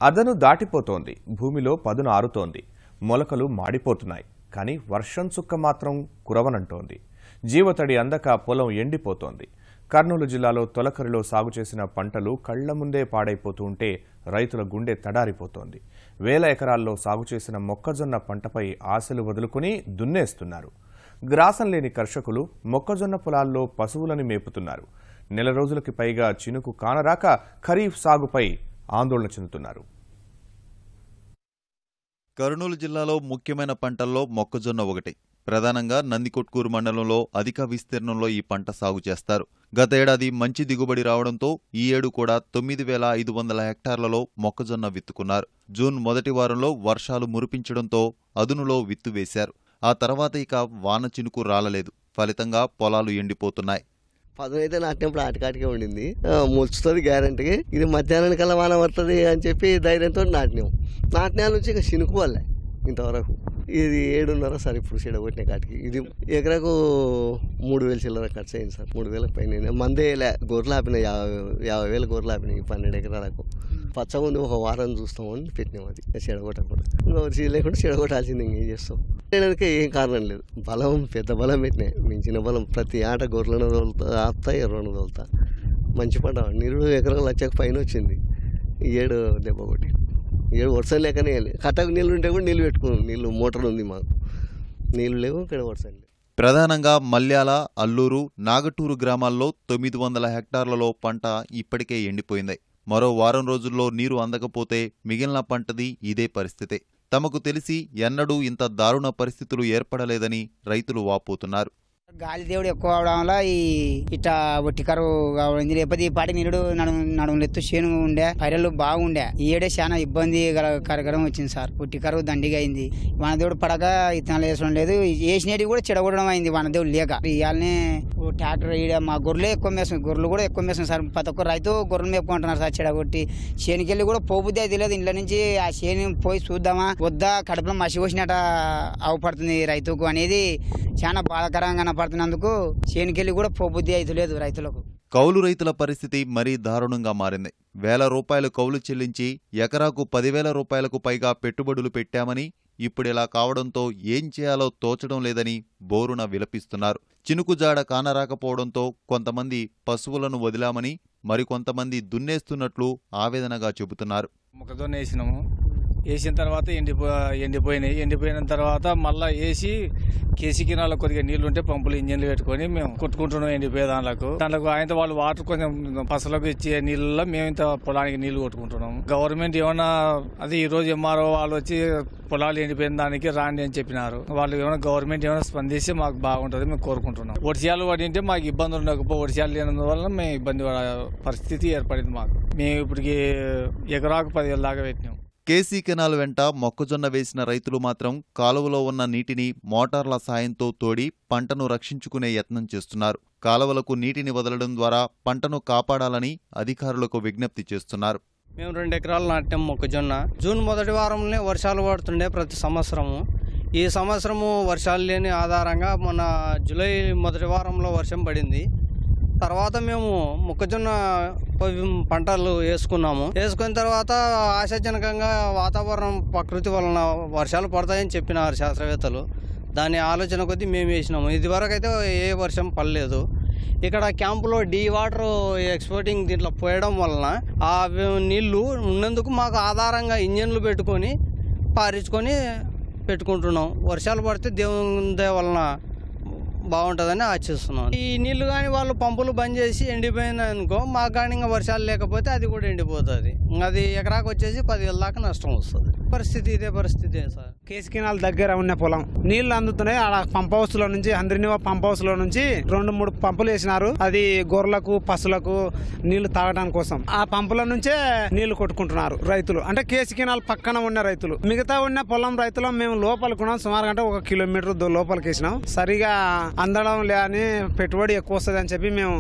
అదను దాటిపోతోంది. భూమిలో పదును ఆరుతోంది. మొలకలు మాడిపోతున్నాయి. కానీ వర్షం చుక్క మాత్రం కురవనంటోంది. జీవతడి అందక పొలం ఎండిపోతోంది. కర్నూలు జిల్లాలో తొలకరిలో సాగు చేసిన పంటలు కళ్ల ముందే పాడైపోతూ ఉంటే రైతుల గుండె తడారిపోతోంది. వేల ఎకరాల్లో సాగు చేసిన మొక్కజొన్న పంటపై ఆశలు వదులుకుని దున్నేస్తున్నారు. గ్రాసం లేని కర్షకులు మొక్కజొన్న పొలాల్లో పశువులను మేపుతున్నారు. నెల రోజులకి పైగా చినుకు కానరాక ఖరీఫ్ సాగుపై ఆందోళన చెందుతున్నారు. కర్నూలు జిల్లాలో ముఖ్యమైన పంటల్లో మొక్కజొన్న ఒకటి. ప్రధానంగా నందికొట్కూరు మండలంలో అధిక విస్తీర్ణంలో ఈ పంట సాగు చేస్తారు. గతేడాది మంచి దిగుబడి రావడంతో ఈ ఏడు కూడా 9,500 హెక్టార్లలో మొక్కజొన్న విత్తుకున్నారు. జూన్ మొదటి వారంలో వర్షాలు మురిపించడంతో అదునులో విత్తు వేశారు. ఆ తర్వాత ఇక వాన చినుకు రాలలేదు. ఫలితంగా పొలాలు ఎండిపోతున్నాయి. పదునైతే నాటినప్పుడు ఆటికాటికే ఉండింది. ములుస్తుంది గ్యారంటీగా. ఇది మధ్యాహ్నానికల్లా వాన పడుతుంది అని చెప్పి ధైర్యంతో నాటిన నుంచి ఇక చినుకు వల్లే ఇంతవరకు. ఇది 7.5 సార్ ఇప్పుడు చెడగొట్టిన కాటికి. ఇది ఎకరాకు 3,000 చిల్లర ఖర్చు అయింది సార్. 3,000 పైన మందే గొర్రెలు ఆపిన 50,000 గొర్రెలు ఆపినాయి 12 ఎకరాలకు. పచ్చగా ఉంది, ఒక వారం చూస్తామని పెట్టినాం. అది చెడగొట్టకుండా ఇంకా లేకుండా చెడగొట్టాల్సింది. ఇంకేం చేస్తాం? చేయడానికి ఏం కారణం లేదు. బలం పెద్ద బలం పెట్టినాయి. మించిన బలం ప్రతి ఆట గొర్రెలను తోలుతా, ఆపుతా, ఎర్రను తోలుతా. మంచి పంట. నీరు ఎకరాకు 1,00,000 పైన వచ్చింది. 7 దెబ్బ కొట్టి 7 వర్షం లేకనే కట్టకు నీళ్ళు ఉంటే కూడా నీళ్ళు పెట్టుకున్నాం. నీళ్ళు మోటార్ ఉంది మాకు. నీళ్ళు లేవు ఇక్కడ వర్షం లేదు. ప్రధానంగా మల్యాల, అల్లూరు, నాగటూరు గ్రామాల్లో 900 హెక్టార్లలో పంట ఇప్పటికే ఎండిపోయింది. మరో వారం రోజుల్లో నీరు అందకపోతే మిగిలిన పంటది ఇదే పరిస్థితే. తమకు తెలిసి ఎన్నడూ ఇంత దారుణ పరిస్థితులు ఏర్పడలేదని రైతులు వాపోతున్నారు. గాలి దేవుడు ఎక్కువ అవడం వల్ల ఇట్లా ఒట్టి కరువు కావడం. లేకపోతే ఈ పాటి నీరుడు నడుములు ఎత్తు చేను ఉండే, పైరలు బాగుండే. ఈ ఏడే చాలా ఇబ్బంది కరగడం వచ్చింది సార్. ఒట్టి కరువు దండిగా అయింది. వనదేవుడు పడక ఇత్తనాలు వేసడం లేదు. వేసినవి కూడా చెడగొట్టడం అయింది వనదేవుడు లేక. ఇవాళనే ట్రాక్టర్ మా గొర్రెలే ఎక్కువ మేస్తుంది. గొర్రెలు కూడా ఎక్కువ మేస్తుంది సార్. ప్రతి ఒక్క రైతు గొర్రెలు మేపుకుంటున్నారు సార్. చెడగొట్టి చేనుకెళ్ళి కూడా పోబుద్ది అయితే లేదు. ఇంట్లో నుంచి ఆ చేను పోయి చూద్దామా వద్దా, కడుపులో మసి పోసినట్ట అవపడుతుంది రైతుకు అనేది చాలా బాధాకరంగా పడుతున్నందుకు చేనుకెళ్ళి కూడా పోబుద్ది అయితే లేదు రైతులకు. కౌలు రైతుల పరిస్థితి మరీ దారుణంగా మారింది. ₹1,000 కౌలు చెల్లించి ఎకరాకు ₹10,000 పైగా పెట్టుబడులు పెట్టామని ఇప్పుడిలా కావడంతో ఏం చేయాలో తోచడం లేదని బోరున విలపిస్తున్నారు. చినుకుజాడ కానరాకపోవడంతో కొంతమంది పశువులను వదిలామని, మరికొంతమంది దున్నేస్తున్నట్లు ఆవేదనగా చెబుతున్నారు. మొక్కజొన్న వేసిన తర్వాత ఎండిపోయినాయి. ఎండిపోయిన తర్వాత మళ్ళీ వేసి కేసీ కినాల్లో కొద్దిగా నీళ్లు ఉంటే పంపులు ఇంజన్లు పెట్టుకుని మేము కొట్టుకుంటున్నాం ఎండిపోయే దాంట్లో ఆయన వాళ్ళు వాటర్ కొంచెం పసలకు ఇచ్చే నీళ్ళలో మేము ఇంత పొలానికి నీళ్లు కొట్టుకుంటున్నాం. గవర్నమెంట్ ఏమన్నా అది ఈ రోజు ఎంఆర్ఓ వాళ్ళు వచ్చి పొలాలు ఎండిపోయిన దానికి రాండి అని చెప్పినారు. వాళ్ళు ఏమైనా గవర్నమెంట్ ఏమైనా స్పందిస్తే మాకు బాగుంటుంది మేము కోరుకుంటున్నాం. వర్షాలు పడింటే మాకు ఇబ్బంది ఉండకపో, వర్షాలు లేనందువల్ల మేము ఇబ్బంది పడే పరిస్థితి ఏర్పడింది మాకు. మేము ఇప్పటికి ఎకరాకు 10,000 దాకా పెట్టినాం. కేసీ కెనాల్ వెంట మొక్కజొన్న వేసిన రైతులు మాత్రం కాలువలో ఉన్న నీటిని మోటార్ల సాయంతో తోడి పంటను రక్షించుకునే యత్నం చేస్తున్నారు. కాలువలకు నీటిని వదలడం ద్వారా పంటను కాపాడాలని అధికారులకు విజ్ఞప్తి చేస్తున్నారు. మేము 2 ఎకరాలు నాటాం మొక్కజొన్న. జూన్ మొదటి వారంలోనే వర్షాలు పడుతుండే ప్రతి సంవత్సరము. ఈ సంవత్సరము వర్షాలు లేని ఆధారంగా మొన్న జూలై మొదటి వారంలో వర్షం పడింది. తర్వాత మేము మొక్కజొన్న పంటలు వేసుకున్నాము. వేసుకున్న తర్వాత ఆశాజనకంగా వాతావరణం ప్రకృతి వలన వర్షాలు పడతాయని చెప్పినారు శాస్త్రవేత్తలు. దాని ఆలోచన కొద్దీ మేము వేసినాము. ఇదివరకు అయితే ఏ వర్షం పడలేదు. ఇక్కడ క్యాంపులో వాటర్ ఎక్స్పోర్టింగ్ దీంట్లో పోయడం వలన ఆ నీళ్లు ఉన్నందుకు మాకు ఆధారంగా ఇంజన్లు పెట్టుకొని పారించుకొని పెట్టుకుంటున్నాం. వర్షాలు పడితే దేవుని దయ వలన బాగుంటుందని ఆశిస్తున్నాం. ఈ నీళ్లు కానీ వాళ్ళు పంపులు బంద్ చేసి ఎండిపోయింది అనుకో, మాకు కానీ ఇంకా వర్షాలు లేకపోతే అది కూడా ఎండిపోతుంది. అది ఎకరాకు వచ్చేసి 10,000 దాకా నష్టం వస్తుంది. ఇదే పరిస్థితి సార్. కేసీ కెనాల్ దగ్గర ఉన్న పొలం నీళ్లు అందుతున్నాయి. ఆడ పంప్ హౌస్ లో నుంచి హంద్రినివా పంప్ హౌస్ లో నుంచి 2-3 పంపులు వేసినారు. అది గొర్రెలకు పశువులకు నీళ్లు తాగడానికి కోసం. ఆ పంపుల నుంచే నీళ్లు కొట్టుకుంటున్నారు రైతులు. అంటే కేసీ కెనాల్ పక్కన ఉన్న రైతులు. మిగతా ఉన్న పొలం రైతులు మేము లోపలికున్నాం. సుమారు 1 కిలోమీటర్ లోపలికి వేసినాం. సరిగా అందడం లేని పెట్టుబడి ఎక్కువ వస్తుంది అని చెప్పి మేము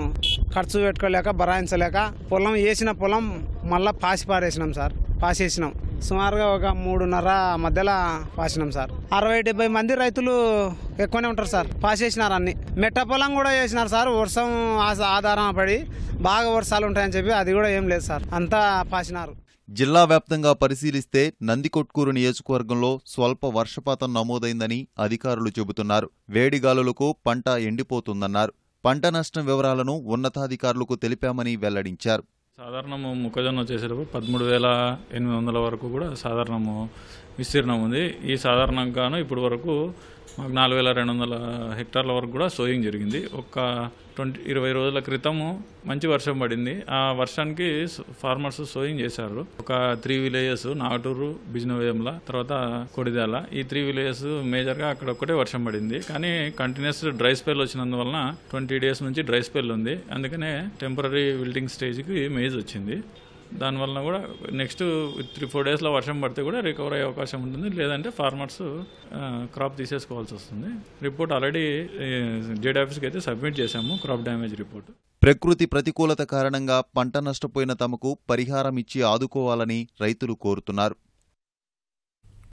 ఖర్చు పెట్టుకోలేక బరాయించలేక పొలం వేసిన పొలం మళ్ళా పారేసినాం సార్. పాసేసినాం. సుమారుగా 3.5 మధ్యలో పాసినాం సార్. 60-70 మంది రైతులు ఎక్కువనే ఉంటారు సార్. పాసేసినారు అన్ని. మెట్ట పొలం కూడా వేసినారు సార్. వర్షం ఆధారం పడి బాగా వర్షాలు ఉంటాయని చెప్పి అది కూడా ఏం లేదు సార్. అంతా పాసినారు. జిల్లా వ్యాప్తంగా పరిశీలిస్తే నందికొట్కూరు నియోజకవర్గంలో స్వల్ప వర్షపాతం నమోదైందని అధికారులు చెబుతున్నారు. వేడిగాలులకు పంట ఎండిపోతుందన్నారు. పంట నష్టం వివరాలను ఉన్నతాధికారులకు తెలిపామని వెల్లడించారు. సాధారణము మొక్కజొన్న వచ్చేసరికి 13,800 వరకు కూడా సాధారణము విస్తీర్ణం ఉంది. ఈ సాధారణంగాను ఇప్పటి వరకు మాకు 4,200 హెక్టార్ల వరకు కూడా సోయింగ్ జరిగింది. ఒక 20 రోజుల క్రితము మంచి వర్షం పడింది. ఆ వర్షానికి ఫార్మర్స్ సోయింగ్ చేశారు. ఒక 3 విలేజెస్ నాగటూరు, బిజినవేయంల, తర్వాత కొడిదాల, ఈ 3 విలేజెస్ మేజర్గా అక్కడ ఒక్కటే వర్షం పడింది. కానీ కంటిన్యూస్ డ్రై స్పెల్ వచ్చినందువలన 20 డేస్ నుంచి డ్రై స్పెల్ ఉంది. అందుకనే టెంపరీ విల్టింగ్ స్టేజ్కి మేజ్ వచ్చింది. దానివల్ల కూడా నెక్స్ట్ 3-4 డేస్లో వర్షం పడితే కూడా రికవర్ అయ్యే అవకాశం ఉంటుంది. లేదంటే ఫార్మర్స్ క్రాప్ తీసేసుకోవాల్సి వస్తుంది. రిపోర్ట్ ఆల్రెడీ జేడ్ ఆఫీస్కి అయితే సబ్మిట్ చేశాము, క్రాప్ డ్యామేజ్ రిపోర్ట్. ప్రకృతి ప్రతికూలత కారణంగా పంట నష్టపోయిన తమకు పరిహారం ఇచ్చి ఆదుకోవాలని రైతులు కోరుతున్నారు.